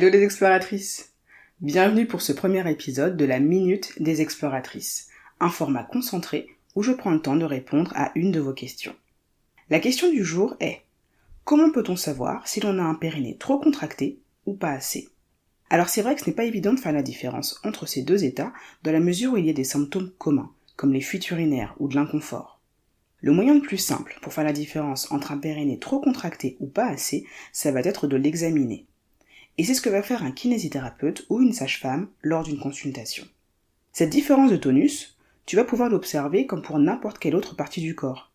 Hello les exploratrices! Bienvenue pour ce premier épisode de la Minute des Exploratrices, un format concentré où je prends le temps de répondre à une de vos questions. La question du jour est: comment peut-on savoir si l'on a un périnée trop contracté ou pas assez? Alors c'est vrai que ce n'est pas évident de faire la différence entre ces deux états dans la mesure où il y a des symptômes communs, comme les fuites urinaires ou de l'inconfort. Le moyen le plus simple pour faire la différence entre un périnée trop contracté ou pas assez, ça va être de l'examiner. Et c'est ce que va faire un kinésithérapeute ou une sage-femme lors d'une consultation. Cette différence de tonus, tu vas pouvoir l'observer comme pour n'importe quelle autre partie du corps.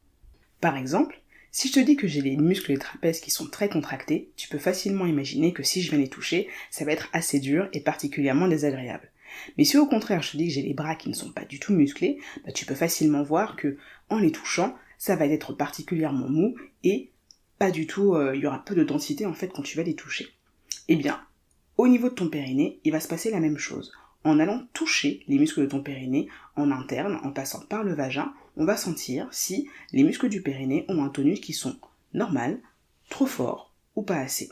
Par exemple, si je te dis que j'ai les muscles des trapèzes qui sont très contractés, tu peux facilement imaginer que si je viens les toucher, ça va être assez dur et particulièrement désagréable. Mais si au contraire je te dis que j'ai les bras qui ne sont pas du tout musclés, tu peux facilement voir que en les touchant, ça va être particulièrement mou et pas du tout, il y aura peu de densité en fait quand tu vas les toucher. Eh bien, au niveau de ton périnée, il va se passer la même chose. En allant toucher les muscles de ton périnée en interne, en passant par le vagin, on va sentir si les muscles du périnée ont un tonus qui sont normal, trop forts ou pas assez.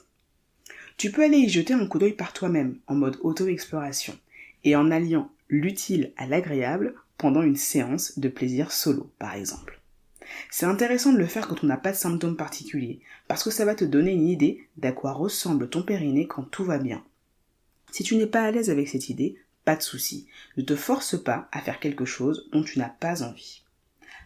Tu peux aller y jeter un coup d'œil par toi-même, en mode auto-exploration, et en alliant l'utile à l'agréable pendant une séance de plaisir solo, par exemple. C'est intéressant de le faire quand on n'a pas de symptômes particuliers, parce que ça va te donner une idée d'à quoi ressemble ton périnée quand tout va bien. Si tu n'es pas à l'aise avec cette idée, pas de souci, ne te force pas à faire quelque chose dont tu n'as pas envie.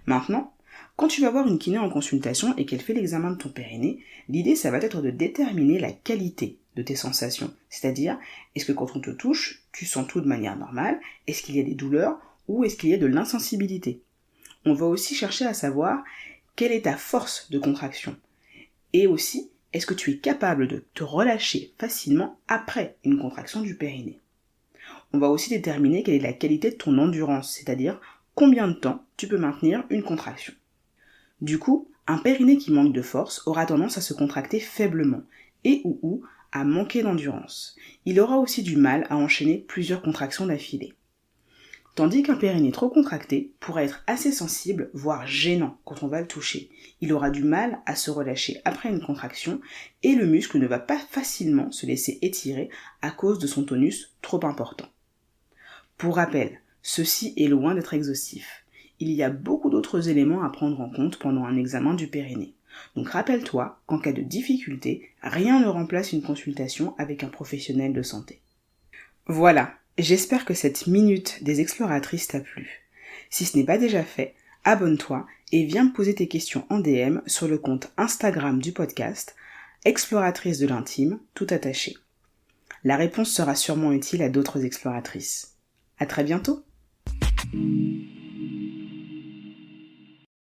Maintenant, quand tu vas voir une kiné en consultation et qu'elle fait l'examen de ton périnée, l'idée ça va être de déterminer la qualité de tes sensations, c'est-à-dire est-ce que quand on te touche, tu sens tout de manière normale, est-ce qu'il y a des douleurs ou est-ce qu'il y a de l'insensibilité. On va aussi chercher à savoir quelle est ta force de contraction et aussi est-ce que tu es capable de te relâcher facilement après une contraction du périnée. On va aussi déterminer quelle est la qualité de ton endurance, c'est-à-dire combien de temps tu peux maintenir une contraction. Du coup, un périnée qui manque de force aura tendance à se contracter faiblement et ou à manquer d'endurance. Il aura aussi du mal à enchaîner plusieurs contractions d'affilée. Tandis qu'un périnée trop contracté pourra être assez sensible, voire gênant quand on va le toucher. Il aura du mal à se relâcher après une contraction et le muscle ne va pas facilement se laisser étirer à cause de son tonus trop important. Pour rappel, ceci est loin d'être exhaustif. Il y a beaucoup d'autres éléments à prendre en compte pendant un examen du périnée. Donc rappelle-toi qu'en cas de difficulté, rien ne remplace une consultation avec un professionnel de santé. Voilà, j'espère que cette minute des exploratrices t'a plu. Si ce n'est pas déjà fait, abonne-toi et viens me poser tes questions en DM sur le compte Instagram du podcast, Exploratrice de l'intime, tout attaché. La réponse sera sûrement utile à d'autres exploratrices. À très bientôt!